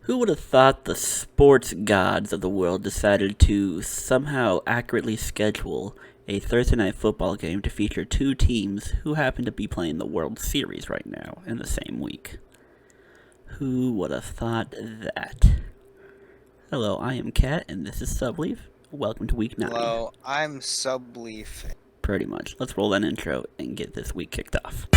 Who would have thought the sports gods of the world decided to somehow accurately schedule a Thursday night football game to feature two teams who happen to be playing the World Series right now in the same week? Who would have thought that? Hello, I am Kat, and this is Subleaf. Welcome to week 9. Hello, I'm Subleaf. Pretty much. Let's roll that intro and get this week kicked off.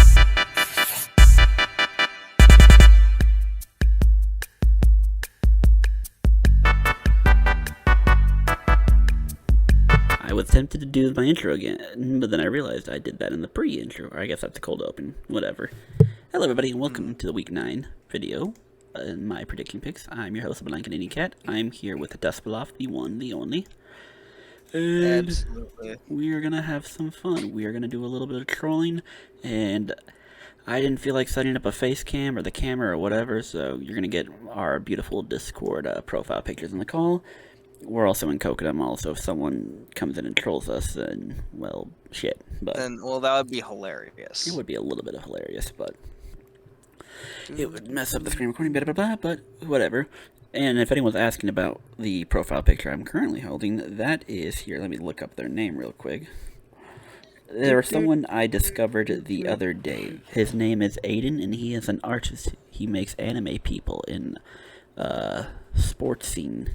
I was tempted to do my intro again, but then I realized I did that in the pre-intro, or I guess that's a cold open, whatever. Hello everybody, and welcome to the week 9 video, my prediction picks. I'm your host, Blank Canadian Cat. I'm here with Despaloff, the one, the only. And Absolutely. we are gonna have some fun. We are gonna do a little bit of trolling, and I didn't feel like setting up a face cam or the camera or whatever, so you're gonna get our beautiful Discord profile pictures in the call. We're also in Coconut Mall, so if someone comes in and trolls us, then, well, shit. But Then, well, that would be hilarious. it would be a little bit of hilarious, but it would mess up the screen recording, blah, blah, blah, but whatever. And if anyone's asking about the profile picture I'm currently holding, that is here. Let me look up their name real quick. There was someone I discovered the other day. His name is Aiden, and he is an artist. He makes anime people in sports scene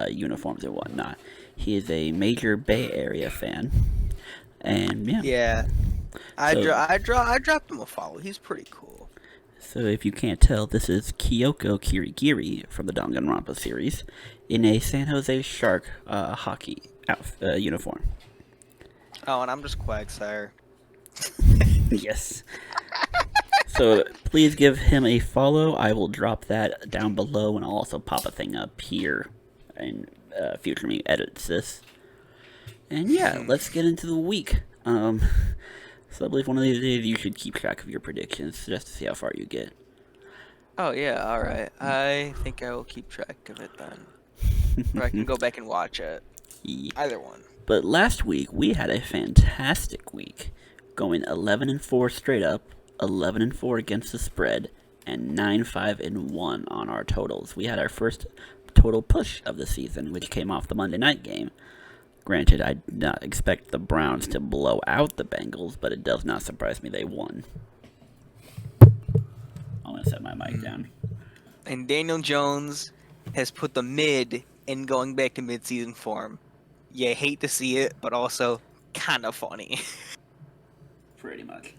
uniforms and whatnot. He is a major Bay Area fan, and yeah. Yeah, I So- dropped him a follow. He's pretty cool. So if you can't tell, this is Kyoko Kirigiri from the Danganronpa series in a San Jose Shark hockey uniform. Oh, and I'm just Quagsire. Yes. So please give him a follow. I will drop that down below, and I'll also pop a thing up here, and future me edits this. And yeah, let's get into the week. So I believe one of these days you should keep track of your predictions just to see how far you get. Oh yeah, all right. I think I will keep track of it then, or I can go back and watch it. Yeah. Either one. But last week we had a fantastic week, going 11-4 straight up, 11-4 against the spread, and 9-5-1 on our totals. We had our first total push of the season, which came off the Monday night game. Granted, I did not expect the Browns to blow out the Bengals, but it does not surprise me they won. I'm going to set my mic down. And Daniel Jones has put the mid in going back to mid-season form. You hate to see it, but also kind of funny. Pretty much.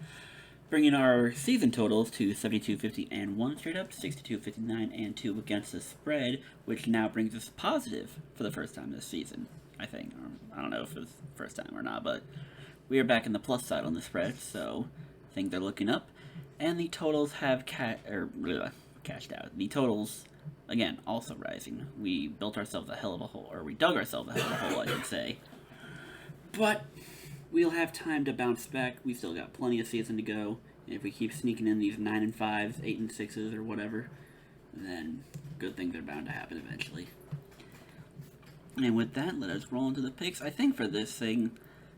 Bringing our season totals to 72-50-1 straight up, 62-59-2 against the spread, which now brings us positive for the first time this season, I think. I don't know if it's the first time or not, but we are back in the plus side on the spread, so things are looking up. And the totals have cashed out. The totals, again, also rising. We built ourselves a hell of a hole, or we dug ourselves a hell of a hole, I should say. But we'll have time to bounce back. We still got plenty of season to go. And if we keep sneaking in these 9-5s, 8-6s, or whatever, then good things are bound to happen eventually. And with that, let us roll into the picks. I think for this thing,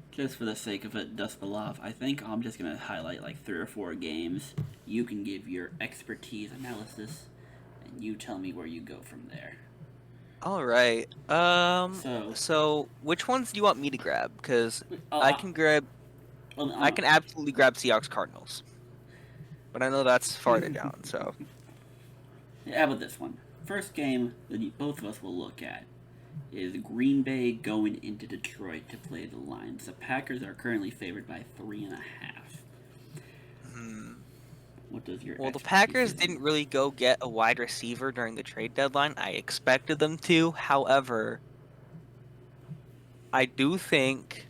just for the sake of it, Dustbeloff, I think I'm just going to highlight like 3 or 4 games. You can give your expertise analysis, and you tell me where you go from there. All right. So which ones do you want me to grab? Because I can absolutely grab Seahawks Cardinals, but I know that's farther down. So how about this one? First game that both of us will look at is Green Bay going into Detroit to play the Lions. The Packers are currently favored by 3.5. What does your well, the expertise Packers say? didn't really go get a wide receiver during the trade deadline. I expected them to. However, I do think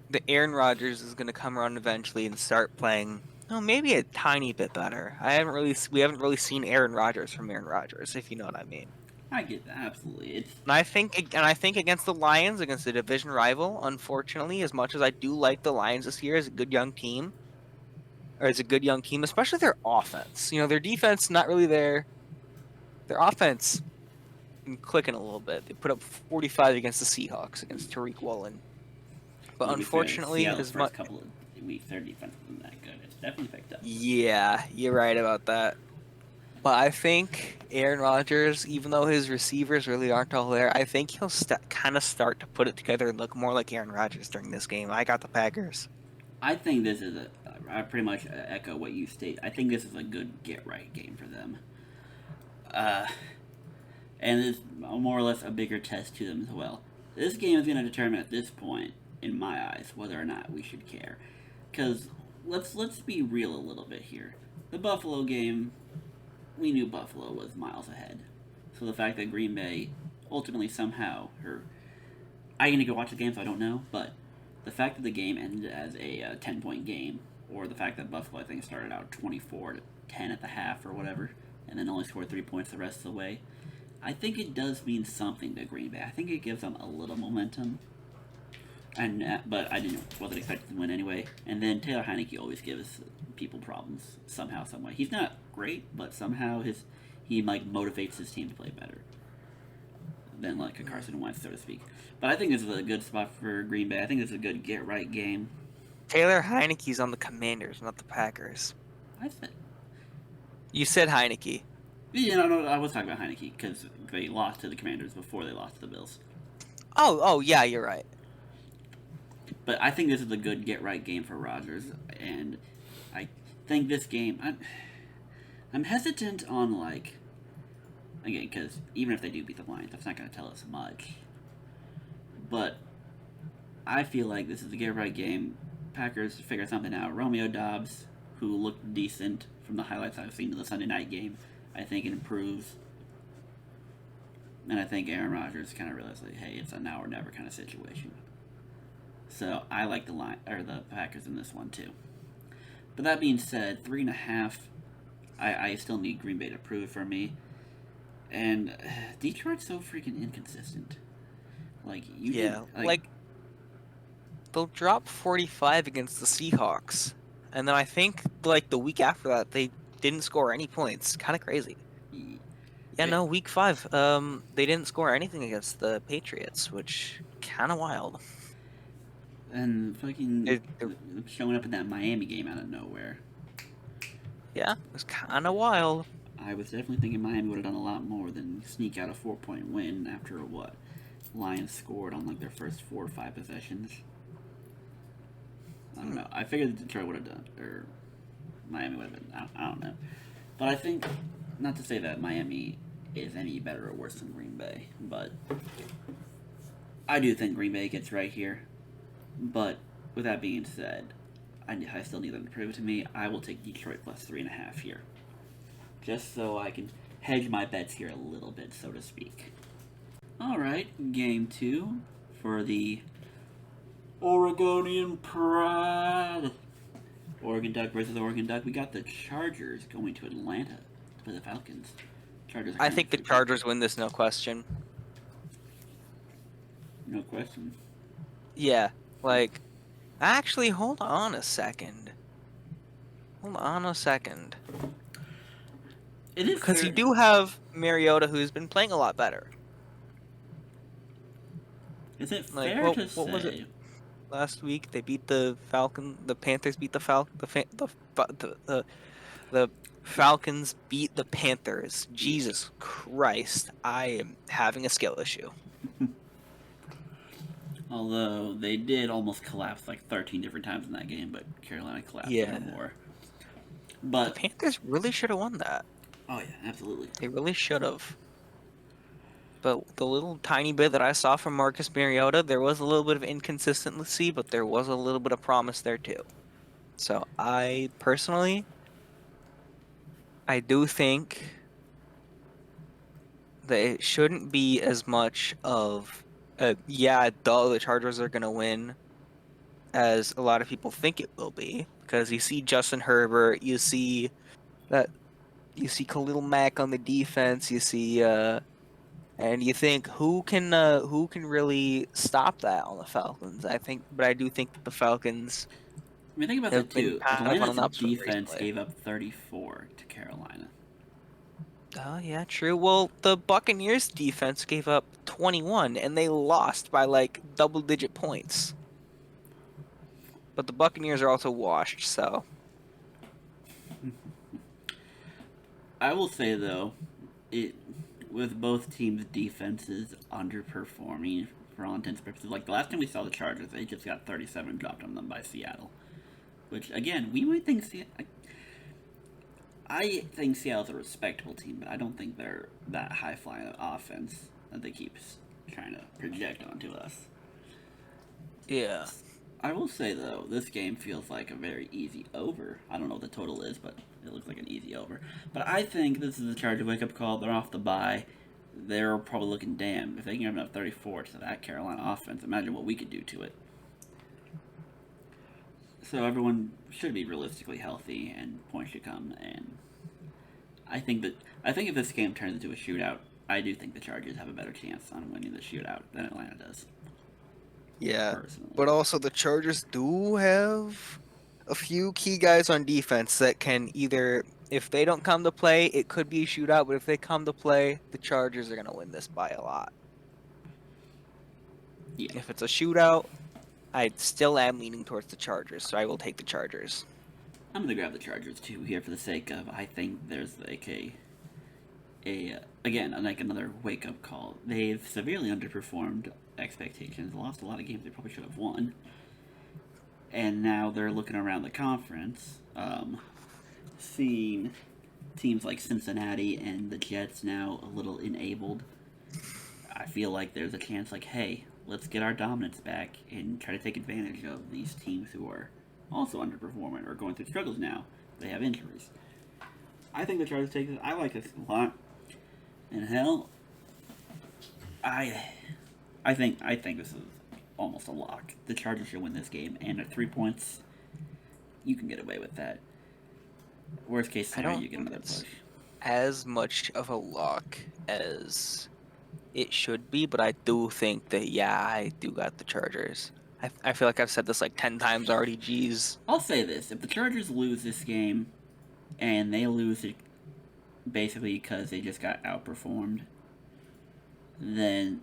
the Aaron Rodgers is going to come around eventually and start playing. Oh, maybe a tiny bit better. We haven't really seen Aaron Rodgers from Aaron Rodgers, if you know what I mean. I get that, absolutely. And I think against the Lions, against the division rival, unfortunately, as much as I do like the Lions this year as a good young team, especially their offense. You know, their defense not really there. Their offense clicking a little bit. They put up 45 against the Seahawks against Tariq Woolen. But unfortunately, Seattle's first couple of weeks, their defense wasn't that good. It's definitely picked up. Yeah, you're right about that. But I think Aaron Rodgers, even though his receivers really aren't all there, I think he'll kind of start to put it together and look more like Aaron Rodgers during this game. I got the Packers. I think this is I pretty much echo what you state. I think this is a good get-right game for them. And it's more or less a bigger test to them as well. This game is going to determine at this point, in my eyes, whether or not we should care. Because let's be real a little bit here. The Buffalo game, we knew Buffalo was miles ahead. So the fact that Green Bay ultimately somehow, I need to go watch the game, so I don't know, but the fact that the game ended as a 10-point game, or the fact that Buffalo, I think, started out 24-10 at the half or whatever, and then only scored 3 points the rest of the way, I think it does mean something to Green Bay. I think it gives them a little momentum, but I wasn't expected to win anyway. And then Taylor Heineke always gives people problems somehow, some way. He's not great, but somehow he motivates his team to play better than like a Carson Wentz, so to speak. But I think this is a good spot for Green Bay. I think this is a good get-right game. Taylor Heineke's on the Commanders, not the Packers. You said Heineke. Yeah, no, I was talking about Heineke because they lost to the Commanders before they lost to the Bills. Oh, yeah, you're right. But I think this is a good get-right game for Rodgers, and I think this game, I'm hesitant on, again, because even if they do beat the Lions, that's not going to tell us much. But I feel like this is a get-right game. Packers figure something out. Romeo Doubs, who looked decent from the highlights I've seen of the Sunday night game, I think it improves. And I think Aaron Rodgers kind of realized, hey, it's a now or never kind of situation. So I like the Packers in this one too. But that being said, 3.5, I still need Green Bay to prove it for me. And Detroit's so freaking inconsistent. They'll drop 45 against the Seahawks, and then I think the week after that they didn't score any points. Kind of crazy. Yeah, no, week 5, they didn't score anything against the Patriots, which kind of wild. And fucking showing up in that Miami game out of nowhere. Yeah, it was kind of wild. I was definitely thinking Miami would have done a lot more than sneak out a 4-point win after what Lions scored on their first 4 or 5 possessions. I don't know. I figured Detroit would have done, or Miami would have been. I don't know. But I think, not to say that Miami is any better or worse than Green Bay, but I do think Green Bay gets right here. But with that being said, I still need them to prove it to me. I will take Detroit plus 3.5 here, just so I can hedge my bets here a little bit, so to speak. All right, game 2 for the Oregonian Pride. Oregon Duck versus Oregon Duck. We got the Chargers going to Atlanta to play the Falcons. I think the Chargers win this, no question. No question. Yeah, actually, hold on a second. It is because you do have Mariota, who's been playing a lot better. Is it fair to say? What was it? Last week they beat the Falcon. The Panthers beat the Falcons beat the Panthers. Jesus Christ, I am having a skill issue. Although they did almost collapse 13 different times in that game, but Carolina collapsed even more. But the Panthers really should have won that. Oh yeah, absolutely. They really should have. But the little tiny bit that I saw from Marcus Mariota, there was a little bit of inconsistency, but there was a little bit of promise there too. So I do think that it shouldn't be as much of the Chargers are going to win as a lot of people think it will be, because you see Justin Herbert, you see Khalil Mack on the defense, you see and you think who can really stop that on the Falcons? But I do think that the Falcons. I mean, think about that too. Atlanta's defense gave up 34 to Carolina. Oh yeah, true. Well, the Buccaneers defense gave up 21, and they lost by double-digit points. But the Buccaneers are also washed, so. I will say though, with both teams' defenses underperforming for all intents and purposes. Like the last time we saw the Chargers, they just got 37 dropped on them by Seattle. Which again, we might think I think Seattle's a respectable team, but I don't think they're that high flying offense that they keep trying to project onto us. Yeah. I will say though, this game feels like a very easy over. I don't know what the total is, but it looks like an easy over. But I think this is a Charger wake-up call. They're off the bye. They're probably looking, damn, if they can have enough 34 to that Carolina offense, imagine what we could do to it. So everyone should be realistically healthy, and points should come. And I think if this game turns into a shootout, I do think the Chargers have a better chance on winning the shootout than Atlanta does. Yeah, personally. But also the Chargers do have a few key guys on defense that can either, if they don't come to play, it could be a shootout, but if they come to play, the Chargers are going to win this by a lot. Yeah. If it's a shootout, I still am leaning towards the Chargers, so I will take the Chargers. I'm going to grab the Chargers too here for the sake of, I think there's like another wake-up call. They've severely underperformed expectations, lost a lot of games they probably should have won, and now they're looking around the conference, seeing teams like Cincinnati and the Jets now a little enabled. I feel like there's a chance like, hey, let's get our dominance back and try to take advantage of these teams who are also underperforming or going through struggles now. They have injuries. I think the Chargers take this. I like this a lot. And hell, I think this is almost a lock. The Chargers should win this game, and at 3 points, you can get away with that. Worst case scenario, you get another push. As much of a lock as it should be, but I do think that, I do got the Chargers. I feel like I've said this like 10 times already, jeez. I'll say this. If the Chargers lose this game, and they lose it basically because they just got outperformed, then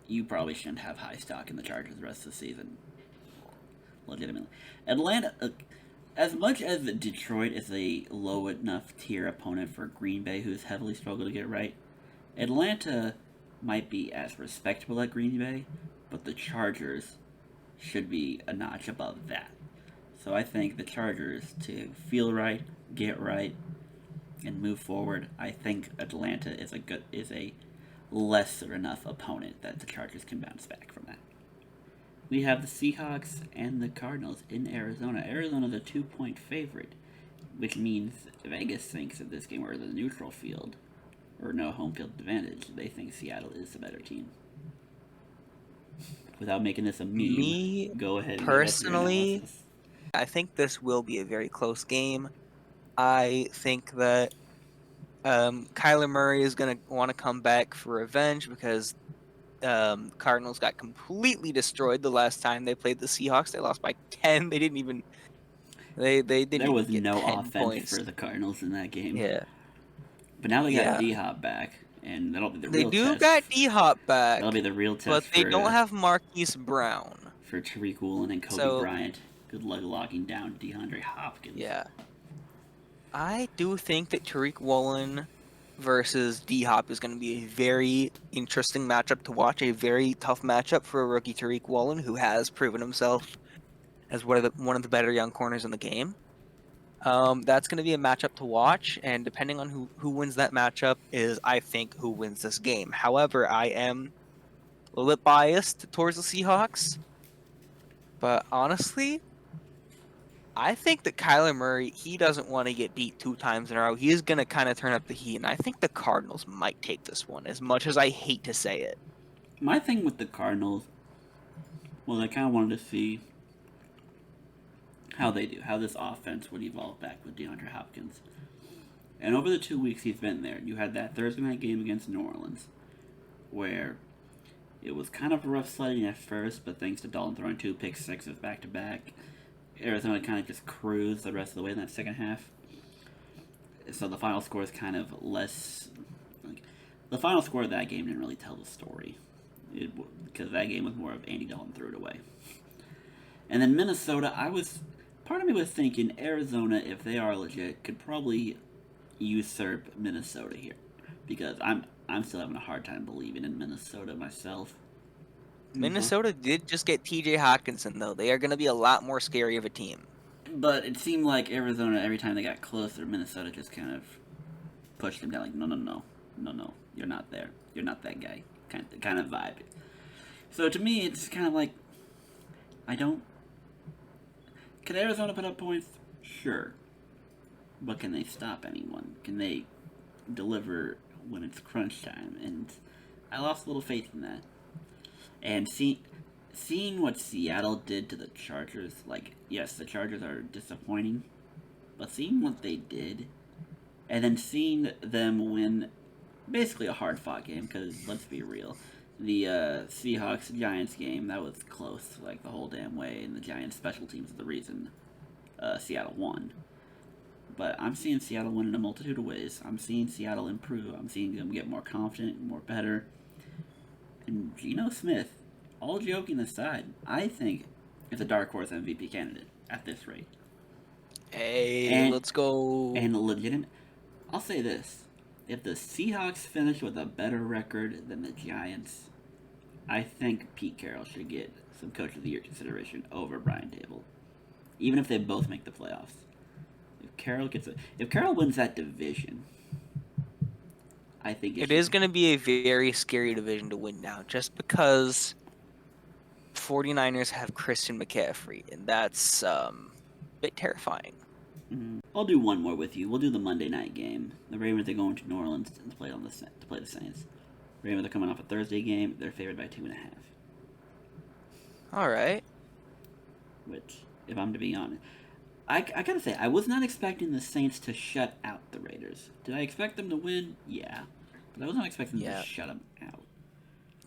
you probably shouldn't have high stock in the Chargers the rest of the season. Legitimately. Atlanta, as much as Detroit is a low enough tier opponent for Green Bay, who's heavily struggled to get right, Atlanta might be as respectable at Green Bay, but the Chargers should be a notch above that. So I think the Chargers, to feel right, get right, and move forward, I think Atlanta is a lesser enough opponent that the Chargers can bounce back from that. We have the Seahawks and the Cardinals in Arizona. Arizona's a 2-point favorite, which means Vegas thinks that this game, or the neutral field, or no home field advantage, they think Seattle is the better team. Without making this a meme, go ahead and personally, I think this will be a very close game. I think that Kyler Murray is going to want to come back for revenge because Cardinals got completely destroyed the last time they played the Seahawks. They lost by 10. They didn't even. They didn't. There was even get no 10 offense points for the Cardinals in that game. Yeah. But now they got D-Hop back, and that'll be the real test. They do got D-Hop back. That'll be the real test. But they don't have Marquise Brown. For Tariq Woolen and Kobe Bryant. Good luck locking down DeAndre Hopkins. Yeah. I do think that Tariq Woolen versus D-Hop is going to be a very interesting matchup to watch. A very tough matchup for a rookie Tariq Woolen, who has proven himself as one of the better young corners in the game. That's going to be a matchup to watch, and depending on who wins that matchup is, I think, who wins this game. However, I am a little bit biased towards the Seahawks, but honestly, I think that Kyler Murray, he doesn't want to get beat 2 times in a row. He is going to kind of turn up the heat, and I think the Cardinals might take this one, as much as I hate to say it. My thing with the Cardinals, I kind of wanted to see how this offense would evolve back with DeAndre Hopkins. And over the 2 weeks he's been there, you had that Thursday night game against New Orleans, where it was kind of rough sledding at first, but thanks to Dalton throwing 2 pick sixes back-to-back, Arizona kind of just cruised the rest of the way in that second half. So the final score is kind of less... the final score of that game didn't really tell the story, because that game was more of Andy Dalton threw it away. And then Minnesota, part of me was thinking Arizona, if they are legit, could probably usurp Minnesota here, because I'm still having a hard time believing in Minnesota myself. Minnesota did just get T.J. Hawkinson, though. They are going to be a lot more scary of a team. But it seemed like Arizona, every time they got closer, Minnesota just kind of pushed them down. Like, no, you're not there. You're not that guy. Kind of vibe. So to me, it's kind of like, Can Arizona put up points? Sure. But can they stop anyone? Can they deliver when it's crunch time? And I lost a little faith in that. And seeing what Seattle did to the Chargers, like, yes, the Chargers are disappointing, but seeing what they did, and then seeing them win basically a hard-fought game, because let's be real, the Seahawks-Giants game, that was close, like, the whole damn way, and the Giants' special teams are the reason Seattle won. But I'm seeing Seattle win in a multitude of ways. I'm seeing Seattle improve. I'm seeing them get more confident, more better. And Geno Smith, all joking aside, I think is a dark horse MVP candidate at this rate. Hey, let's go. And legitimate. I'll say this. If the Seahawks finish with a better record than the Giants, I think Pete Carroll should get some Coach of the Year consideration over Brian Dable. Even if they both make the playoffs. If Carroll wins that division, I think it is going to be a very scary division to win now, just because 49ers have Christian McCaffrey, and that's a bit terrifying. Mm-hmm. I'll do one more with you. We'll do the Monday night game. The Ravens are going to New Orleans to play the Saints. Ravens are coming off a Thursday game. They're favored by 2.5. All right. Which, if I'm to be honest, I gotta say, I was not expecting the Saints to shut out the Raiders. Did I expect them to win? Yeah. But I was not expecting them to shut them out.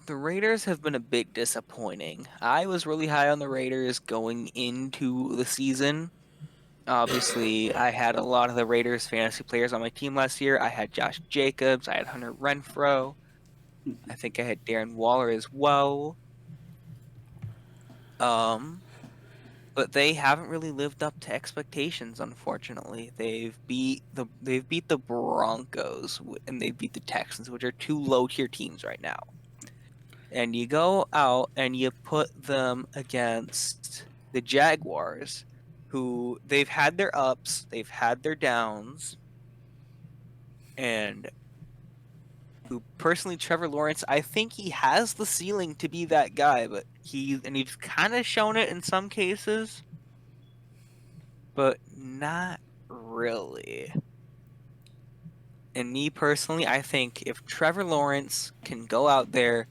The Raiders have been a bit disappointing. I was really high on the Raiders going into the season. Obviously, I had a lot of the Raiders fantasy players on my team last year. I had Josh Jacobs. I had Hunter Renfrow. I think I had Darren Waller as well. But they haven't really lived up to expectations, unfortunately. They've beat the Broncos and they beat the Texans, which are two low-tier teams right now. And you go out and you put them against the Jaguars, who they've had their ups, they've had their downs, and who personally, Trevor Lawrence, I think he has the ceiling to be that guy, but he's kind of shown it in some cases, but not really. And me personally, I think if Trevor Lawrence can go out there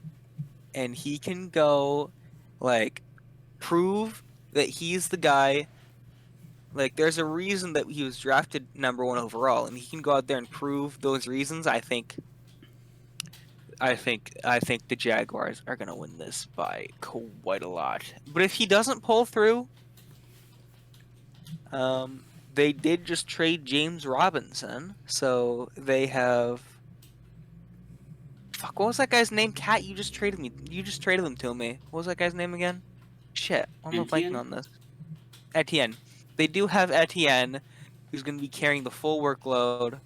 and he can go, like, prove that he's the guy, like, there's a reason that he was drafted number 1 overall, and he can go out there and prove those reasons, I think the Jaguars are going to win this by quite a lot. But if he doesn't pull through, they did just trade James Robinson, so they have... Fuck, what was that guy's name? Kat, you just traded him to me. What was that guy's name again? Shit, I'm not blanking on this. Etienne. They do have Etienne, who's going to be carrying the full workload,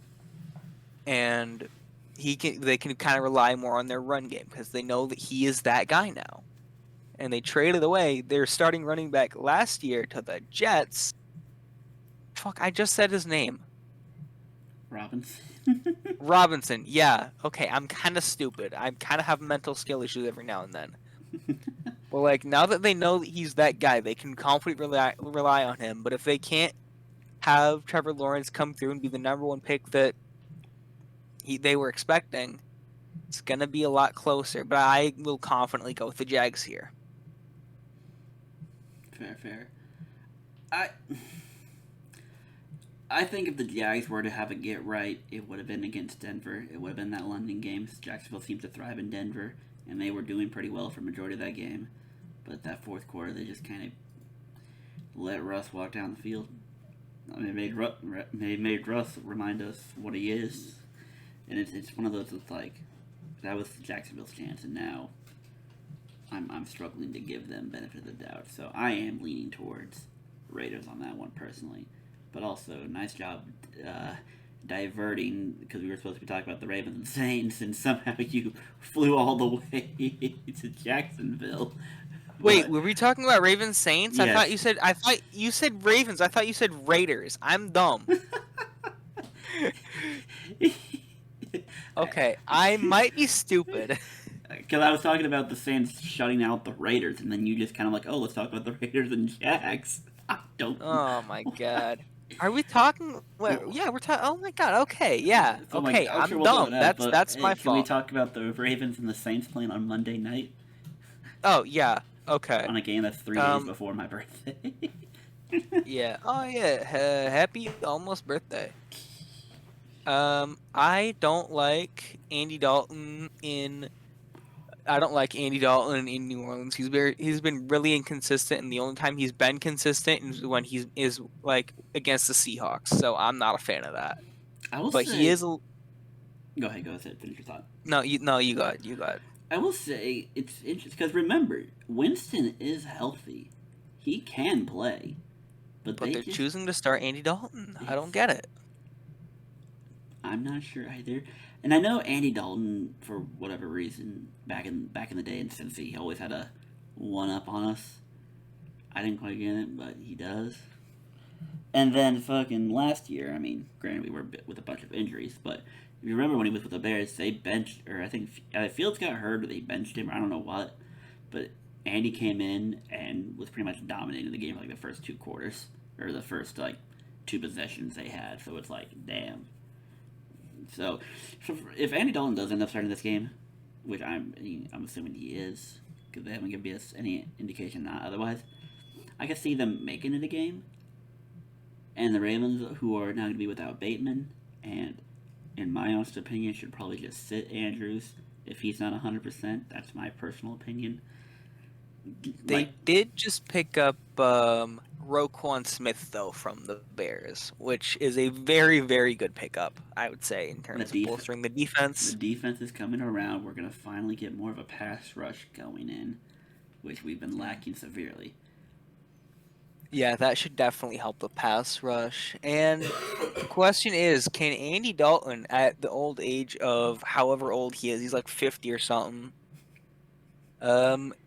and they can kind of rely more on their run game because they know that he is that guy now. And they traded away their starting running back last year to the Jets. Fuck, I just said his name. Robinson, yeah. Okay, I'm kind of stupid. I kind of have mental skill issues every now and then. Well, like, now that they know that he's that guy, they can confidently rely on him. But if they can't have Trevor Lawrence come through and be the number 1 pick that they were expecting, it's going to be a lot closer. But I will confidently go with the Jags here. Fair. I think if the Jags were to have a get right, it would have been against Denver. It would have been that London game. Jacksonville seemed to thrive in Denver, and they were doing pretty well for the majority of that game. But that fourth quarter, they just kind of let Russ walk down the field. I mean, it made Russ remind us what he is. And it's one of those that's like, that was Jacksonville's chance, and now I'm struggling to give them benefit of the doubt. So I am leaning towards Raiders on that one personally. But also, nice job diverting because we were supposed to be talking about the Ravens and Saints, and somehow you flew all the way to Jacksonville. Wait, were we talking about Ravens Saints? Yes. I thought you said Ravens. I thought you said Raiders. I'm dumb. Okay, I might be stupid. Because I was talking about the Saints shutting out the Raiders, and then you just kind of like, oh, let's talk about the Raiders and Jacks. I don't. Oh my god. Are we talking? Yeah, we're talking. Oh my god. Okay. Yeah. So okay. I'm I'm sure we'll dumb. That's my can fault. we talk about the Ravens and the Saints playing on Monday night? Oh yeah. Okay. On a game that's 3 days before my birthday. Yeah. Oh yeah. Happy almost birthday. I don't like Andy Dalton in. I don't like Andy Dalton in New Orleans. He's been really inconsistent, and the only time he's been consistent is when is like against the Seahawks. So I'm not a fan of that. He is. Go ahead. Finish your thought. No, you got it. I will say it's interesting because remember, Winston is healthy. He can play, but they're choosing to start Andy Dalton. I don't get it. I'm not sure either. And I know Andy Dalton, for whatever reason, back in the day in Cincy, he always had a one-up on us. I didn't quite get it, but he does. And then fucking last year, I mean, granted we were with a bunch of injuries, but if you remember when he was with the Bears, they benched, or I think Fields got hurt, or they benched him, or I don't know what, but Andy came in and was pretty much dominating the game for like the first 2 quarters, or the first like 2 possessions they had. So it's like, damn. So if Andy Dalton does end up starting this game, which I'm assuming he is, because they haven't given us any indication not otherwise, I could see them making it a game. And the Ravens, who are now going to be without Bateman, and in my honest opinion, should probably just sit Andrews if he's not 100%. That's my personal opinion. They did just pick up Roquan Smith, though, from the Bears, which is a very, very good pickup, I would say, in terms of bolstering the defense. The defense is coming around. We're going to finally get more of a pass rush going in, which we've been lacking severely. Yeah, that should definitely help the pass rush. And the question is, can Andy Dalton, at the old age of however old he is, he's like 50 or something,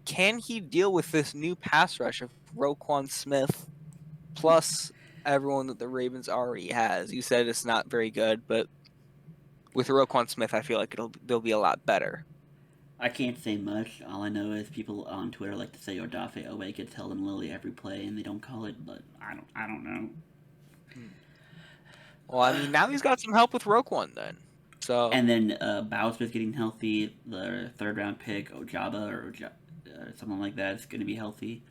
can he deal with this new pass rush of Roquan Smith plus everyone that the Ravens already has? You said it's not very good, but with Roquan Smith, I feel like they'll be a lot better. I can't say much. All I know is people on Twitter like to say Odafe Owe gets held in Lily every play, and they don't call it. But I don't know. Well, I mean, now he's got some help with Roquan then. So and then Bowser's getting healthy. The 3rd round pick Ojaba or something like that is going to be healthy.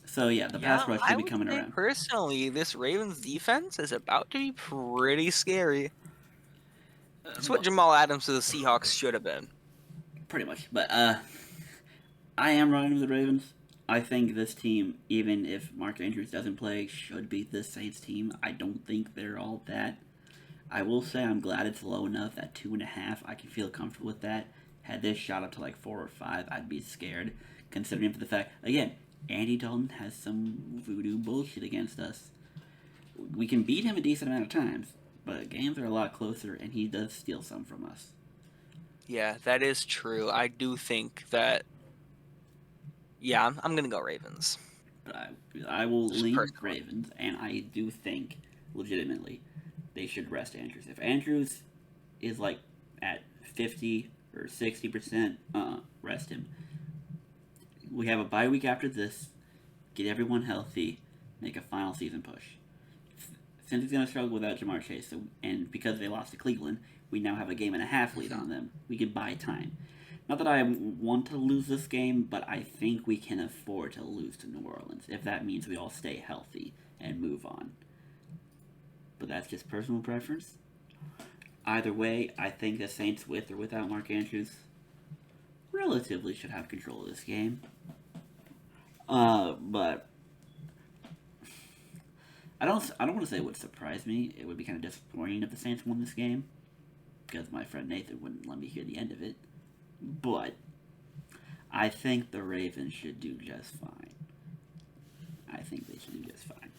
So yeah, the pass rush should be coming around. Personally, this Ravens defense is about to be pretty scary. That's what Jamal Adams to the Seahawks should have been. Pretty much. But I am riding with the Ravens. I think this team, even if Mark Andrews doesn't play, should beat this Saints team. I don't think they're all that. I will say I'm glad it's low enough at 2.5. I can feel comfortable with that. Had this shot up to like 4 or 5, I'd be scared. Considering for the fact, again, Andy Dalton has some voodoo bullshit against us. We can beat him a decent amount of times, but games are a lot closer, and he does steal some from us. Yeah, that is true. I do think that. Yeah, I'm gonna go Ravens. But I will lean Ravens, and I do think, legitimately, they should rest Andrews. If Andrews is like at 50 or 60%, rest him. We have a bye week after this. Get everyone healthy. Make a final season push. Since he's going to struggle without Jamar Chase, and because they lost to Cleveland, we now have a 1.5 lead on them. We could buy time. Not that I want to lose this game, but I think we can afford to lose to New Orleans, if that means we all stay healthy and move on. But that's just personal preference. Either way, I think the Saints, with or without Mark Andrews, relatively should have control of this game. But I don't want to say it would surprise me. It would be kind of disappointing if the Saints won this game, because my friend Nathan wouldn't let me hear the end of it. But I think the Ravens should do just fine. I think they should do just fine.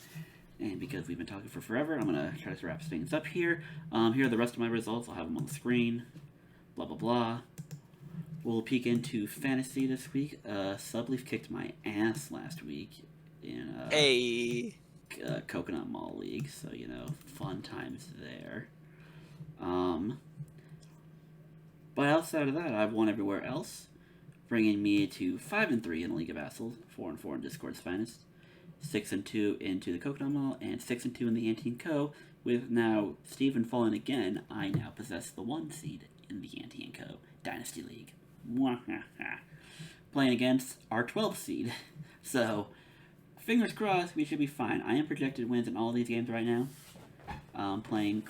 And because we've been talking for forever, I'm going to try to wrap things up here. Here are the rest of my results. I'll have them on the screen. Blah, blah, blah. We'll peek into fantasy this week. Subleaf kicked my ass last week in Coconut Mall League. So, you know, fun times there. But outside of that, I've won everywhere else, bringing me to 5-3 in League of Vassals, 4-4 in Discord's Finest, 6-2 into the Coconut Mall, and 6-2 in the Ante & Co. With now Steven fallen again, I now possess the 1 seed in the Ante & Co. Dynasty League. Playing against our 12th seed. So, fingers crossed, we should be fine. I am projected wins in all these games right now. Playing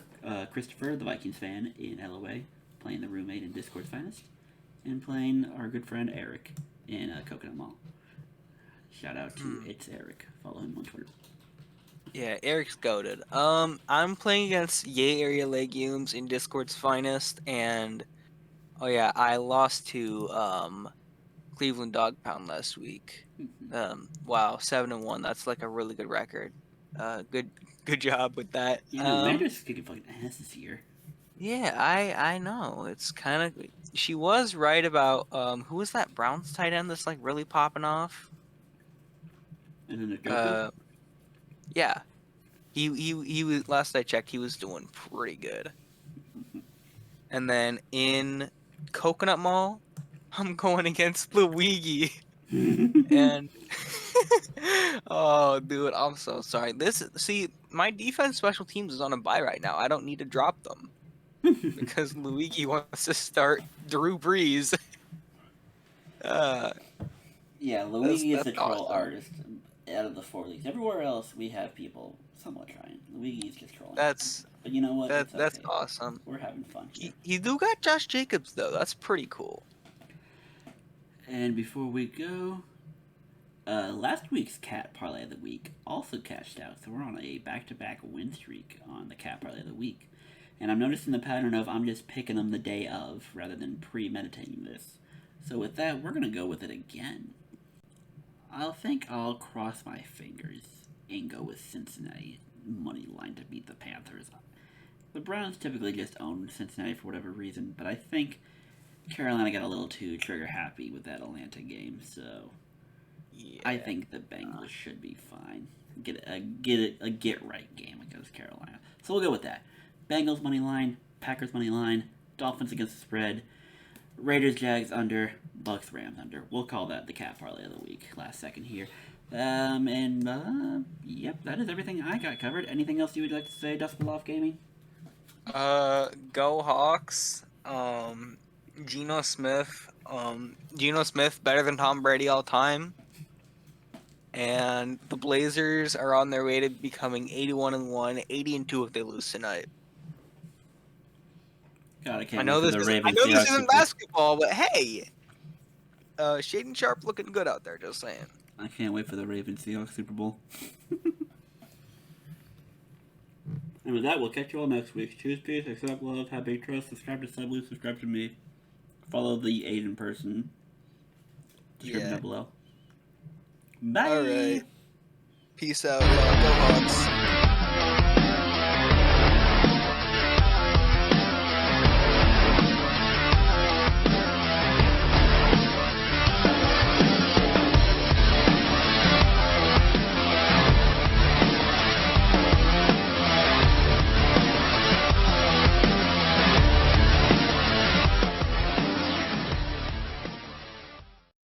Christopher, the Vikings fan, in LOA. Playing the roommate in Discord's Finest. And playing our good friend Eric in Coconut Mall. Shout out to It's Eric. Follow him on Twitter. Yeah, Eric's goated. I'm playing against Yay Area Legumes in Discord's Finest, and oh yeah, I lost to Cleveland Dog Pound last week. Wow, 7-1. That's like a really good record. Good job with that. Yeah, Amanda's kicking fucking ass this year. Yeah, I know. It's kind of. She was right about who was that Browns tight end that's like really popping off? And then yeah, he was, last I checked, he was doing pretty good. And then in Coconut Mall, I'm going against Luigi. And oh, dude, I'm so sorry. My defense special teams is on a bye right now. I don't need to drop them because Luigi wants to start Drew Brees. Yeah, Luigi is a troll artist out of the 4 leagues. Everywhere else, we have people somewhat trying. Luigi is just trolling. But you know what? That's awesome. We're having fun here. He do got Josh Jacobs, though. That's pretty cool. And before we go, last week's Cat Parlay of the Week also cashed out. So we're on a back-to-back win streak on the Cat Parlay of the Week. And I'm noticing the pattern of I'm just picking them the day of rather than premeditating this. So with that, we're going to go with it again. I'll cross my fingers and go with Cincinnati money line to beat the Panthers. The Browns typically just own Cincinnati for whatever reason, but I think Carolina got a little too trigger happy with that Atlanta game, so yeah. I think the Bengals should be fine. Get a get right game against Carolina. So we'll go with that. Bengals money line, Packers money line, Dolphins against the spread, Raiders Jags under, Bucks Rams under. We'll call that the Cat Parlay of the Week. Last second here. Yep, that is everything I got covered. Anything else you would like to say, Dustball Gaming? Go Hawks. Geno Smith. Geno Smith better than Tom Brady all time. And the Blazers are on their way to becoming 81-1, 80-2 if they lose tonight. God, I know this isn't basketball, but hey, Shaden Sharp looking good out there. Just saying. I can't wait for the Ravens Seahawks Super Bowl. And with that, we'll catch you all next week. Choose peace, accept love, have big trust, subscribe to Subleaf, subscribe to me. Follow the Asian person. Description down below. Bye. All right. Peace out, y'all. Go Hawks.